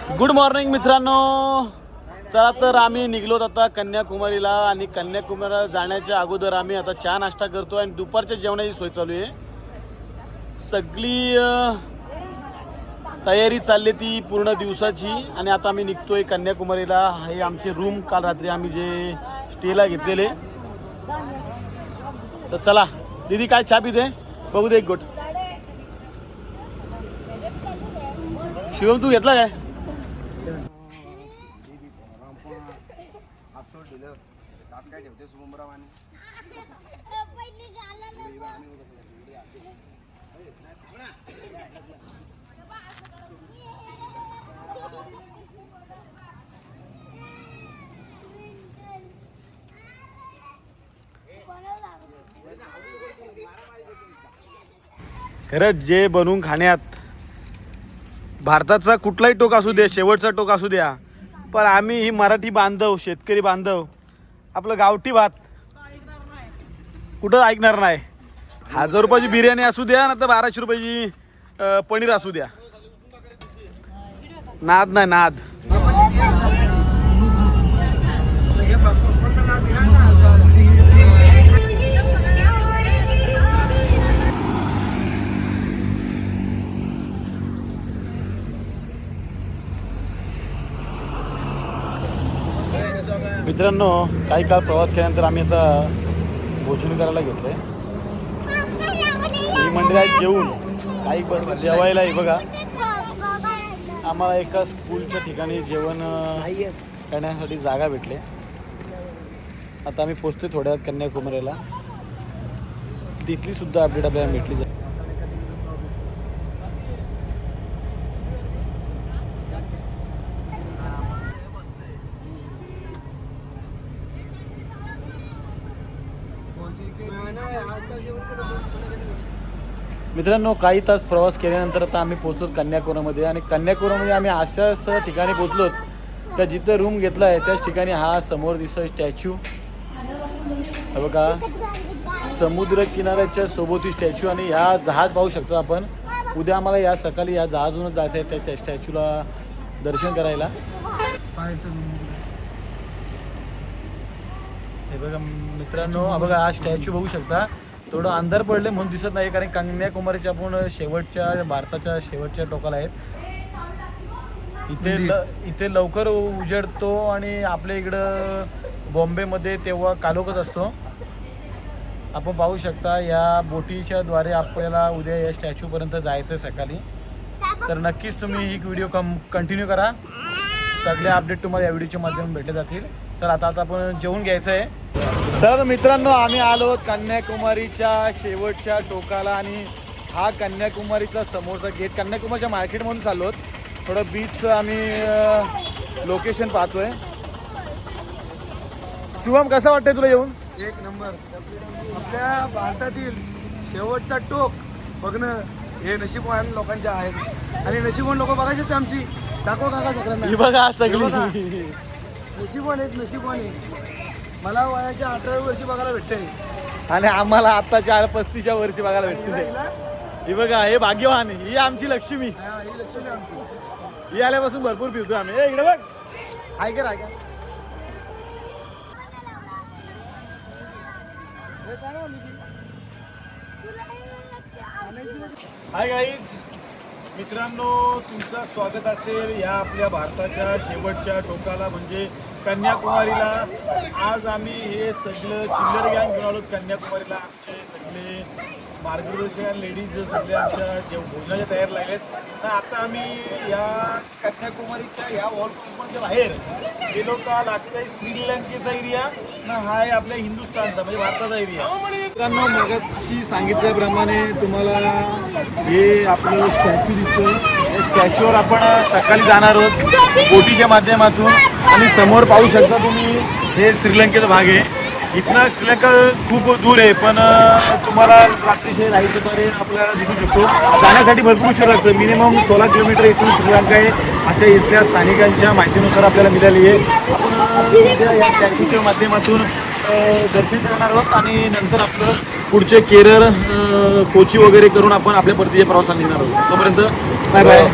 Good morning मित्रांनो. चला तर आम्ही निघलोत आता कन्याकुमारीला आणि कन्याकुमारीला जाण्याच्या अगोदर आम्ही आता चहा नाश्ता करतो आणि दुपारच्या जेवणाची सोय चालू आहे. सगळी तयारी चालली ती पूर्ण दिवसाची आणि आता आम्ही निघतोय कन्याकुमारीला. हे आमचे रूम काल रात्री आम्ही जे स्टेला घेतलेले. तर चला दीदी काय चहा पिते बघू दे एक गोट. शिवम तू घेतला काय? खरंच जे बनवून खाण्यात भारताचा कुठलाही टोक असू दे, शेवटचा टोक असू द्या, पण आम्ही ही मराठी बांधव, शेतकरी बांधव आपलं गावठी भात कुठं ऐकणार नाही. 1000 रुपयाची बिर्याणी असू द्या ना तर 1200 रुपयाची पनीर असू द्या, नाद नाही नाद. मित्रांनो काही काळ प्रवास केल्यानंतर आम्ही आता भोजन करायला घेतलंय. ही मंडळी आहे जेवून काही बस जेवायला आहे बघा. आम्हाला एका स्कूलच्या ठिकाणी जेवण करण्यासाठी जागा भेटले. आता आम्ही पोचतोय थोड्या वेळात कन्याकुमारीला. तिथली सुद्धा अपडेट आपल्याला भेटली. मित्रांनो काही तास प्रवास केल्यानंतर आता आम्ही पोहोचलो कन्याकुमारीमध्ये. आणि कन्याकुमारीमध्ये आम्ही अशाच ठिकाणी पोहोचलो का जिथं रूम घेतला आहे त्याच ठिकाणी हा समोर दिसतोय स्टॅच्यू. बघा समुद्र किनाऱ्याच्या सोबती स्टॅच्यू. आणि ह्या जहाज पाहू शकतो आपण. उद्या आम्हाला या सकाळी या जहाजूनच जायचं आहे त्या स्टॅच्यूला दर्शन करायला. हे बघा मित्रांनो, बघा हा स्टॅच्यू बघू शकता. थोडं अंधार पडले म्हणून दिसत नाही कारण कन्याकुमारीच्या आपण भारताच्या शेवटच्या टोकाला आहेत. इथे लवकर उजेडतो आणि आपल्या इकडं बॉम्बेमध्ये तेव्हा कालोखच असतो. आपण पाहू शकता या बोटीच्या द्वारे आपल्याला उद्या या स्टॅच्यूपर्यंत जायचं आहे सकाळी. तर नक्कीच तुम्ही ही व्हिडिओ कंटिन्यू करा. सगळे अपडेट तुम्हाला या व्हिडिओच्या माध्यमातून भेटले जातील. तर आता आपण जेवून घ्यायचं आहे. तर मित्रांनो आम्ही आलो कन्याकुमारीच्या शेवटच्या टोकाला आणि हा कन्याकुमारीचा समोरचा गेट. कन्याकुमारीच्या मार्केटमधून चाललो. थोडं बीच आम्ही लोकेशन पाहतोय. शुभम कसं वाटतंय तुला येऊन? एक नंबर. आपल्या भारतातील शेवटचा टोक बघणं हे नशीबवान लोकांचे आहेत. आणि नशीबवान लोक बघायचे ते आमची दाखवा काका सगळ्यांना. ही बघा सगळी नशीबवान आहेत, नशीबवान आहे. मला वयाच्या 18व्या वर्षी बघायला भेटते आणि आम्हाला आताच्या 35व्या वर्षी बघायला भेटते. ही बघा हे भाग्यवान. ही आमची लक्ष्मी. ही लक्ष्मी आमची. ही आल्यापासून भरपूर फिरतो आम्ही. इकडे बघ ऐका हाय गाईज, मित्रांनो तुमचं स्वागत असेल या आपल्या भारताच्या शेवटच्या टोकाला म्हणजे कन्याकुमारीला. आज आम्ही हे सगळं चिल्लर गँग घेऊन आलो कन्याकुमारीला. आमचे सगळे मार्गदर्शक लेडीज सगळे आमच्या जे भोजनाच्या तयार लागलेत. तर आता आम्ही या कन्याकुमारीच्या या वॉलच्या बाहेर गेलो का लागतंय श्रीलंकेचा एरिया ना हा आहे आपल्या हिंदुस्थानचा म्हणजे भारताचा एरिया. मित्रांनो मगाशी सांगितल्याप्रमाणे तुम्हाला हे आपलं स्टॅच्यू दिसतं. या स्टॅच्यूवर आपण सकाळी जाणार आहोत बोटीच्या माध्यमातून. आणि समोर पाहू शकता तुम्ही हे श्रीलंकेचा भाग आहे. इथनं श्रीलंका खूप दूर आहे पण तुम्हाला रात्रीचे राईटद्वारे आपल्याला दिसू शकतो. जाण्यासाठी भरपूर उशीर लागतं. मिनिमम 16 किलोमीटर इथून श्रीलंका आहे अशा इथल्या स्थानिकांच्या माहितीनुसार आपल्याला मिळाली आहे. आपण या टॅक्सीच्या माध्यमातून दर्शन करणार आहोत आणि नंतर आपलं पुढचे केरळ कोची वगैरे करून आपण आपल्या परतीच्या प्रवासाला निघणार आहोत. तोपर्यंत बाय बाय.